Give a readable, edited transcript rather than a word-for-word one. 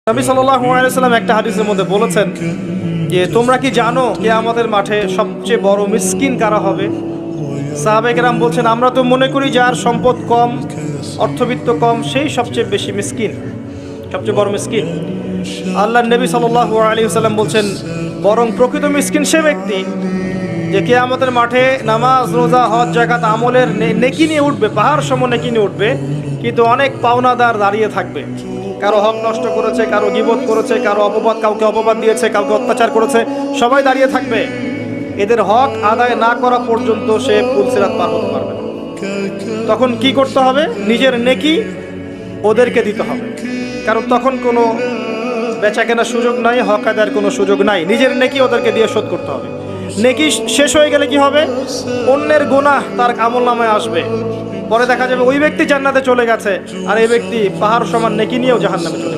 নবী সাল্লাল্লাহু আলাইহি ওয়াসাল্লাম একটা হাদিসের মধ্যে বলেছেন যে তোমরা কি জানো কিয়ামতের মাঠে সবচেয়ে বড় মিসকিন কারা হবে? সাহাবায়ে কেরাম বলছেন আমরা তো মনে করি যার সম্পদ কম, অর্থবিত্ত কম, সেই সবচেয়ে বেশি মিসকিন, সবচেয়ে বড় মিসকিন। আল্লাহর নবী সাল্লাল্লাহু আলাইহি ওয়াসাল্লাম বলছেন বরং প্রকৃত মিসকিন সে ব্যক্তি যে কিয়ামতের মাঠে নামাজ, রোজা, হজ, যাকাত আমলের নেকি নিয়ে উঠবে, পাহাড় সম নেকি নিয়ে উঠবে, কিন্তু অনেক পাওনাদার দাঁড়িয়ে থাকবে। কারো হক নষ্ট করেছে, কারো গীবত করেছে, কারো অপবাদ, কাউকে অপবাদ দিয়েছে, কাউকে অত্যাচার করেছে, সবাই দাঁড়িয়ে থাকবে। এদের হক আদায় না করা পর্যন্ত সে পুলসিরাত পার হতে পারবে না। তখন কি করতে হবে? নিজের নেকি ওদেরকে দিতে হবে, কারণ তখন কোনো বেচা কেনার সুযোগ নাই, হক আদায়ের কোনো সুযোগ নাই। নিজের নেকি ওদেরকে দিয়ে শোধ করতে হবে। নেকি শেষ হয়ে গেলে কি হবে? অন্যের গুনাহ তার আমলনামায় আসবে, পরে দেখা যাবে ওই ব্যক্তি জান্নাতে চলে গেছে আর এই ব্যক্তি পাহাড় সমান নেকি নিয়েও জাহান্নামে চলে গেছে।